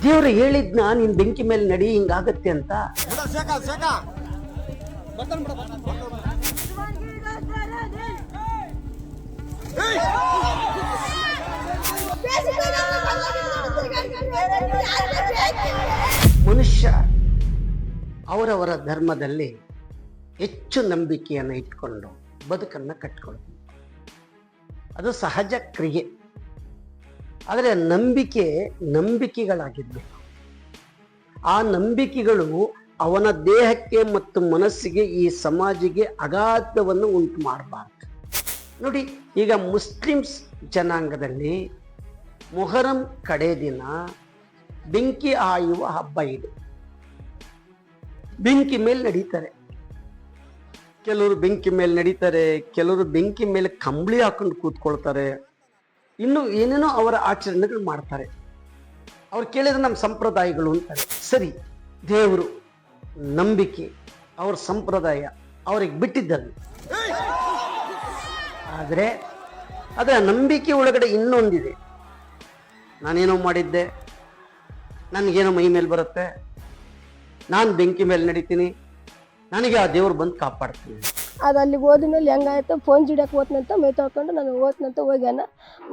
ದೇವ್ರು ಹೇಳಿದ್ನ ನೀನ್ ಬೆಂಕಿ ಮೇಲೆ ನಡಿ ಹಿಂಗಾಗತ್ತೆ ಅಂತ. ಮನುಷ್ಯ ಅವರವರ ಧರ್ಮದಲ್ಲಿ ಹೆಚ್ಚು ನಂಬಿಕೆಯನ್ನು ಇಟ್ಕೊಂಡು ಬದುಕನ್ನು ಕಟ್ಕೊಳ್ತಾರೆ. ಅದು ಸಹಜ ಕ್ರಿಯೆ. ಆದರೆ ನಂಬಿಕೆಗಳಾಗಿರ್ಬೇಕು. ಆ ನಂಬಿಕೆಗಳು ಅವನ ದೇಹಕ್ಕೆ ಮತ್ತು ಮನಸ್ಸಿಗೆ, ಈ ಸಮಾಜಿಗೆ ಅಗಾಧವನ್ನು ಉಂಟು ಮಾಡಬಾರ್ದು. ನೋಡಿ, ಈಗ ಮುಸ್ಲಿಮ್ಸ್ ಜನಾಂಗದಲ್ಲಿ ಮೊಹರಂ ಕಡೆ ದಿನ ಬೆಂಕಿ ಆಯುವ ಹಬ್ಬ ಇದು. ಬೆಂಕಿ ಮೇಲೆ ನಡೀತಾರೆ. ಕೆಲವರು ಬೆಂಕಿ ಮೇಲೆ ನಡೀತಾರೆ, ಕೆಲವರು ಬೆಂಕಿ ಮೇಲೆ ಕಂಬಳಿ ಹಾಕೊಂಡು ಕೂತ್ಕೊಳ್ತಾರೆ, ಇನ್ನು ಏನೇನೋ ಅವರ ಆಚರಣೆಗಳು ಮಾಡ್ತಾರೆ. ಅವ್ರು ಕೇಳಿದ್ರೆ ನಮ್ಮ ಸಂಪ್ರದಾಯಗಳು ಅಂತಾರೆ. ಸರಿ, ದೇವರು, ನಂಬಿಕೆ, ಅವ್ರ ಸಂಪ್ರದಾಯ ಅವ್ರಿಗೆ ಬಿಟ್ಟಿದ್ದಲ್ಲಿ. ಆದರೆ ಅದರ ನಂಬಿಕೆ ಒಳಗಡೆ ಇನ್ನೊಂದಿದೆ. ನಾನೇನೋ ಮಾಡಿದ್ದೆ, ನನಗೇನೋ ಮೈ ಮೇಲೆ ಬರುತ್ತೆ, ನಾನು ಬೆಂಕಿ ಮೇಲೆ ನಡೀತೀನಿ, ನನಗೆ ಆ ದೇವ್ರು ಬಂದು ಕಾಪಾಡ್ತೀನಿ. ಅದು ಅಲ್ಲಿಗೆ ಹೋದ್ಮೇಲೆ ಹೆಂಗಾಯ್ತು, ಫೋನ್ ಜಿಡಕ್ಕೆ ಹೋತ್ನಂತ ಮೈ ತೊಳ್ಕೊಂಡು ನಾನು ಹೋತ್ನಂತ ಹೋಗ್ಯಾನ.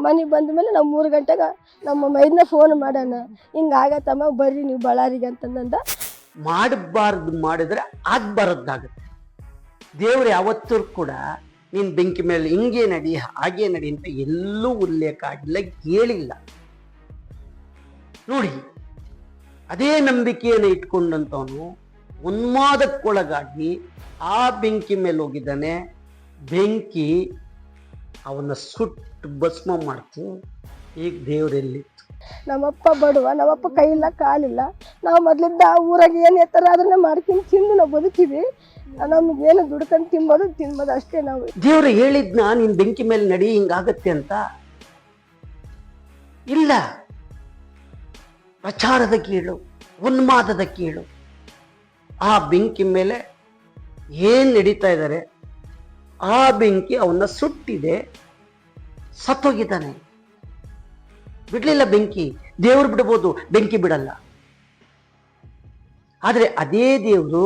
ಮನೆಗೆ ಬಂದ ಮೇಲೆ ನಾವು 3 ಗಂಟೆಗೆ ನಮ್ಮ ಮೈದನ್ನ ಫೋನ್ ಮಾಡೋಣ, ಹಿಂಗಾಗತ್ತಮ್ಮ ಬರ್ರಿ ನೀವು ಬಳ್ಳಾರಿಗೆ ಅಂತಂದ. ಮಾಡಬಾರ್ದು ಮಾಡಿದ್ರೆ ಆಗ್ಬಾರದ್ದಾಗುತ್ತೆ. ದೇವ್ರು ಯಾವತ್ತೂ ಕೂಡ ನೀನು ಬೆಂಕಿ ಮೇಲೆ ಹಿಂಗೆ ನಡಿ ಹಾಗೆ ನಡಿ ಅಂತ ಎಲ್ಲೂ ಉಲ್ಲೇಖ ಆಗಿಲ್ಲ, ಹೇಳಿಲ್ಲ. ನೋಡಿ, ಅದೇ ನಂಬಿಕೆಯನ್ನು ಇಟ್ಕೊಂಡಂತವನು ಉನ್ಮಾದಕ್ಕೊಳಗಾಗಿ ಆ ಬೆಂಕಿ ಮೇಲೆ ಹೋಗಿದ್ದಾನೆ. ಬೆಂಕಿ ಅವನ್ನ ಸುಟ್ಟು ಭಸ್ಮ ಮಾಡ್ತು. ಈಗ ದೇವರೆಲ್ಲಿ? ನಮ್ಮಪ್ಪ ಬಡವ, ನಮ್ಮಪ್ಪ ಕೈಯಿಲ್ಲ ಕಾಲಿಲ್ಲ. ನಾವು ಮೊದಲಿದ್ದ ಊರಾಗ ಏನು ಎತ್ತರ ಅದನ್ನ ಮಾಡ್ಕೊಂಡು ತಿಂದು ನಾವು ಬದುಕಿವಿ. ನಮ್ಗೇನು ದುಡ್ಕೊಂಡು ತಿನ್ಬೋದು ಅಷ್ಟೇ. ನಾವು ದೇವ್ರು ಹೇಳಿದ್ನ ನೀನ್ ಬೆಂಕಿ ಮೇಲೆ ನಡಿ ಹಿಂಗಾಗತ್ತೆ ಅಂತ ಇಲ್ಲ. ಪ್ರಚಾರದ ಕೀಳು, ಉನ್ಮಾದದ ಕೀಳು. ಆ ಬೆಂಕಿ ಮೇಲೆ ಏನ್ ನಡೀತಾ ಇದ್ದಾರೆ, ಆ ಬೆಂಕಿ ಅವನ್ನ ಸುಟ್ಟಿದೆ, ಸತ್ತೋಗಿದ್ದಾನೆ. ಬಿಡ್ಲಿಲ್ಲ ಬೆಂಕಿ. ದೇವ್ರು ಬಿಡ್ಬೋದು, ಬೆಂಕಿ ಬಿಡಲ್ಲ. ಆದ್ರೆ ಅದೇ ದೇವ್ರು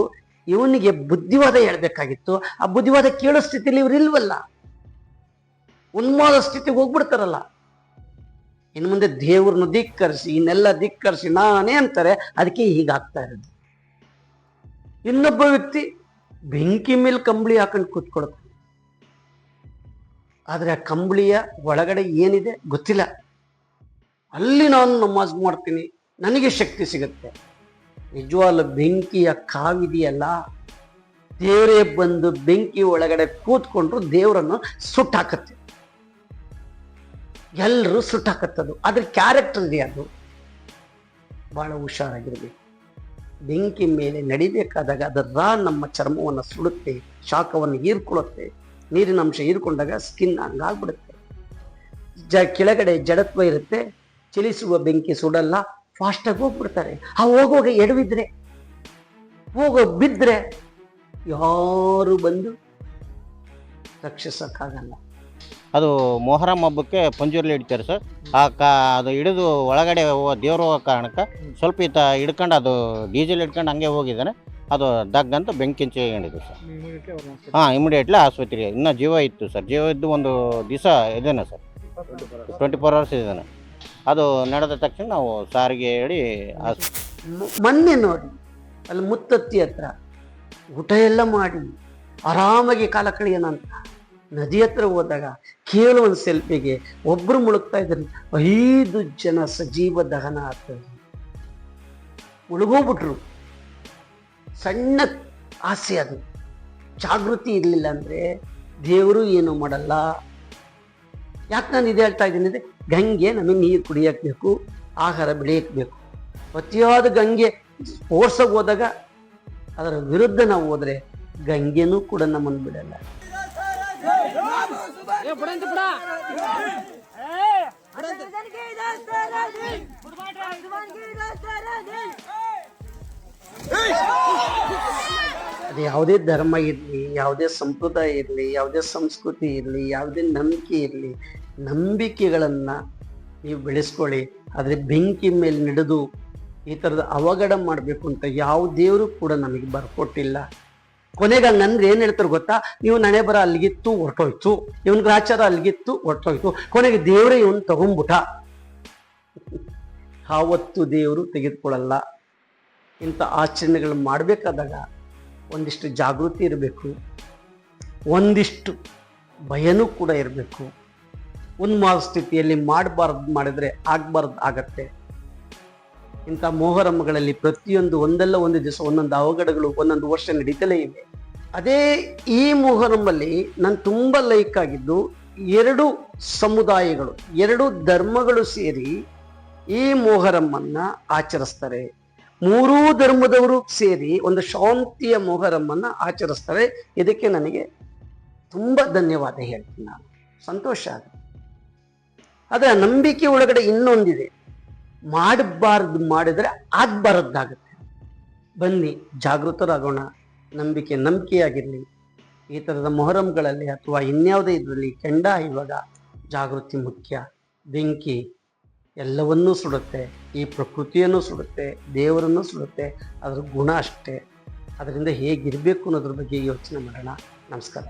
ಇವನಿಗೆ ಬುದ್ಧಿವಾದ ಹೇಳ್ಬೇಕಾಗಿತ್ತು. ಆ ಬುದ್ಧಿವಾದ ಕೇಳೋ ಸ್ಥಿತಿಯಲ್ಲಿ ಇವ್ರು ಇಲ್ವಲ್ಲ, ಉನ್ಮಾದ ಸ್ಥಿತಿಗೆ ಹೋಗ್ಬಿಡ್ತಾರಲ್ಲ. ಇನ್ನು ಮುಂದೆ ದೇವ್ರನ್ನ ಧಿಕ್ಕರಿಸಿ, ಇನ್ನೆಲ್ಲ ಧಿಕ್ಕರಿಸಿ ನಾನೇ ಅಂತಾರೆ. ಅದಕ್ಕೆ ಹೀಗಾಗ್ತಾ ಇರೋದು. ಇನ್ನೊಬ್ಬ ವ್ಯಕ್ತಿ ಬೆಂಕಿ ಮೇಲೆ ಕಂಬಳಿ ಹಾಕೊಂಡು ಕೂತ್ಕೊಳ್ತಾನೆ. ಆದ್ರೆ ಆ ಕಂಬಳಿಯ ಒಳಗಡೆ ಏನಿದೆ ಗೊತ್ತಿಲ್ಲ. ಅಲ್ಲಿ ನಾನು ನಮಾಜ್ ಮಾಡ್ತೀನಿ, ನನಗೆ ಶಕ್ತಿ ಸಿಗುತ್ತೆ. ನಿಜವಾಗ್ಲೂ ಬೆಂಕಿಯ ಕಾವಿದೆಯಲ್ಲ, ದೇವರೇ ಬಂದು ಬೆಂಕಿ ಒಳಗಡೆ ಕೂತ್ಕೊಂಡ್ರು ದೇವರನ್ನು ಸುಟ್ಟಾಕತ್ತೆ. ಎಲ್ಲರೂ ಸುಟ್ಟಾಕತ್ತದು. ಅದ್ರ ಕ್ಯಾರೆಕ್ಟರ್ ಇದೆ. ಅದು ಬಹಳ ಹುಷಾರಾಗಿರ್ಬೇಕು. ಬೆಂಕಿ ಮೇಲೆ ನಡಿಬೇಕಾದಾಗ ಅದರ ನಮ್ಮ ಚರ್ಮವನ್ನು ಸುಡುತ್ತೆ, ಶಾಖವನ್ನು ಹೀರ್ಕೊಳ್ಳುತ್ತೆ. ನೀರಿನ ಅಂಶ ಹೀರ್ಕೊಂಡಾಗ ಸ್ಕಿನ್ ಹಂಗಾಗ್ಬಿಡುತ್ತೆ. ಕೆಳಗಡೆ ಜಡತ್ವ ಇರುತ್ತೆ, ಚಲಿಸುವ ಬೆಂಕಿ ಸುಡಲ್ಲ, ಫಾಸ್ಟಾಗಿ ಹೋಗ್ಬಿಡ್ತಾರೆ. ಆ ಹೋಗುವಾಗ ಎಡವಿದ್ರೆ, ಬಿದ್ದರೆ ಯಾರು ಬಂದು ರಕ್ಷಿಸಕ್ಕಾಗಲ್ಲ. ಅದು ಮೊಹರಂ ಹಬ್ಬಕ್ಕೆ ಪಂಜುರ್ಲಿ ಹಿಡಿತಾರೆ ಸರ್. ಅದು ಹಿಡಿದು ಒಳಗಡೆ ದೇವ್ರು ಹೋಗೋ ಕಾರಣಕ್ಕೆ ಸ್ವಲ್ಪ ಈತ ಹಿಡ್ಕೊಂಡು, ಅದು ಡೀಸೆಲ್ ಹಿಡ್ಕೊಂಡು ಹಂಗೆ ಹೋಗಿದ್ದಾನೆ. ಅದು ದಗ್ಗಂತ ಬೆಂಕಿ ಹಂಚಿಕೊಂಡಿದ್ದು ಸರ್. ಇಮಿಡಿಯೇಟ್ಲಿ ಆಸ್ಪತ್ರೆಗೆ. ಇನ್ನೂ ಜೀವ ಇತ್ತು ಸರ್. ಜೀವ ಇದ್ದು ಒಂದು ದಿವಸ ಇದ್ದಾನೆ ಸರ್, 24 hours ಇದ್ದಾನೆ. ಅದು ನಡೆದ ತಕ್ಷಣ ನಾವು ಸಾರಿಗೆ ಹೇಳಿ ಮೊನ್ನೆ ನೋಡಿ, ಅಲ್ಲಿ ಮುತ್ತತ್ತಿ ಹತ್ರ ಊಟ ಎಲ್ಲ ಮಾಡಿ ಆರಾಮಾಗಿ ಕಾಲ ಕಳೆಯೋಣಂತ ನದಿ ಹತ್ರ ಹೋದಾಗ ಕೇವಲ ಒಂದು ಸೆಲ್ಫಿಗೆ ಒಬ್ರು ಮುಳುಗ್ತಾ ಇದ್ದಾರೆ. 5 ಜನ ಸಜೀವ ದಹನ ಆಗ್ತದೆ, ಮುಳುಗೋಗ್ಬಿಟ್ರು. ಸಣ್ಣ ಆಸೆ. ಅದು ಜಾಗೃತಿ ಇರಲಿಲ್ಲ ಅಂದ್ರೆ ದೇವರು ಏನು ಮಾಡಲ್ಲ. ಯಾಕೆ ನಾನು ಇದು ಹೇಳ್ತಾ ಇದ್ದೀನಿ ಅಂದರೆ, ಗಂಗೆ ನಮಗೆ ನೀರು ಕುಡಿಯಕ್ಕೆ ಬೇಕು, ಆಹಾರ ಬೆಳೆಯಕ್ಕೆ ಬೇಕು. ಅತಿಯಾದ ಗಂಗೆ ಸ್ಪೋರ್ಟ್ಸಾಗಿ ಹೋದಾಗ ಅದರ ವಿರುದ್ಧ ನಾವು ಹೋದ್ರೆ ಗಂಗೆನೂ ಕೂಡ ನಮ್ಮನ್ನು ಬಿಡಲ್ಲ. ಅದು ಯಾವುದೇ ಧರ್ಮ ಇರಲಿ, ಯಾವುದೇ ಸಂಪ್ರದಾಯ ಇರಲಿ, ಯಾವುದೇ ಸಂಸ್ಕೃತಿ ಇರಲಿ, ಯಾವುದೇ ನಂಬಿಕೆ ಇರಲಿ, ನಂಬಿಕೆಗಳನ್ನು ನೀವು ಬೆಳೆಸ್ಕೊಳ್ಳಿ. ಆದರೆ ಬೆಂಕಿ ಮೇಲೆ ನಡೆದು ಈ ಥರದ ಅವಘಡ ಮಾಡಬೇಕು ಅಂತ ಯಾವ ದೇವರು ಕೂಡ ನಮಗೆ ಬರ್ಕೊಟ್ಟಿಲ್ಲ. ಕೊನೆಗೆ ಹಂಗಂದ್ರೆ ಏನು ಹೇಳ್ತಾರೆ ಗೊತ್ತಾ, ನೀವು ನಣೆ ಬರ ಅಲ್ಲಿಗಿತ್ತು ಹೊರಟೋಯ್ತು, ಇವನ್ ಗ್ರಾಚಾರ ಅಲ್ಲಿಗಿತ್ತು ಹೊರಟೋಯ್ತು, ಕೊನೆಗೆ ದೇವರೇ ಇವನ್ ತಗೊಂಡ್ಬಿಟ್ಟ. ಆವತ್ತು ದೇವರು ತೆಗೆದುಕೊಳ್ಳಲ್ಲ. ಇಂಥ ಆಚರಣೆಗಳು ಮಾಡಬೇಕಾದಾಗ ಒಂದಿಷ್ಟು ಜಾಗೃತಿ ಇರಬೇಕು, ಒಂದಿಷ್ಟು ಭಯನೂ ಕೂಡ ಇರಬೇಕು. ಉನ್ಮಾದ ಸ್ಥಿತಿಯಲ್ಲಿ ಮಾಡಿದ್ರೆ ಆಗ್ಬಾರ್ದು ಆಗತ್ತೆ. ಇಂಥ ಮೊಹರಮ್ಗಳಲ್ಲಿ ಪ್ರತಿಯೊಂದು ಒಂದಲ್ಲ ಒಂದು ದಿವಸ ಒಂದೊಂದು ಅವಘಡಗಳು ಒಂದೊಂದು ವರ್ಷ ನಡೀತಲೇ ಇವೆ. ಅದೇ ಈ ಮೊಹರಮ್ಮಲ್ಲಿ ನಾನು ತುಂಬ ಲೈಕ್ ಆಗಿದ್ದು, ಎರಡು ಸಮುದಾಯಗಳು, ಎರಡು ಧರ್ಮಗಳು ಸೇರಿ ಈ ಮೊಹರಮ್ಮನ್ನ ಆಚರಿಸ್ತಾರೆ. ಮೂರೂ ಧರ್ಮದವರು ಸೇರಿ ಒಂದು ಶಾಂತಿಯ ಮೊಹರಮ್ಮನ್ನ ಆಚರಿಸ್ತಾರೆ. ಇದಕ್ಕೆ ನನಗೆ ತುಂಬ ಧನ್ಯವಾದ ಹೇಳ್ತೀನಿ ನಾನು, ಸಂತೋಷ ಆಗುತ್ತೆ. ಅದರ ನಂಬಿಕೆ ಒಳಗಡೆ ಇನ್ನೊಂದಿದೆ, ಮಾಡಬಾರ್ದು ಮಾಡಿದರೆ ಆಗ್ಬಾರದ್ದಾಗುತ್ತೆ. ಬನ್ನಿ ಜಾಗೃತರಾಗೋಣ, ನಂಬಿಕೆಯಾಗಿರಲಿ. ಈ ಥರದ ಮೊಹರಂಗಳಲ್ಲಿ ಅಥವಾ ಇನ್ಯಾವುದೇ ಇದರಲ್ಲಿ ಕೆಂಡ ಇವಾಗ ಜಾಗೃತಿ ಮುಖ್ಯ. ಬೆಂಕಿ ಎಲ್ಲವನ್ನೂ ಸುಡುತ್ತೆ, ಈ ಪ್ರಕೃತಿಯನ್ನು ಸುಡುತ್ತೆ, ದೇವರನ್ನು ಸುಡುತ್ತೆ, ಅದರ ಗುಣ ಅಷ್ಟೇ. ಅದರಿಂದ ಹೇಗಿರಬೇಕು ಅನ್ನೋದ್ರ ಬಗ್ಗೆ ಯೋಚನೆ ಮಾಡೋಣ. ನಮಸ್ಕಾರ.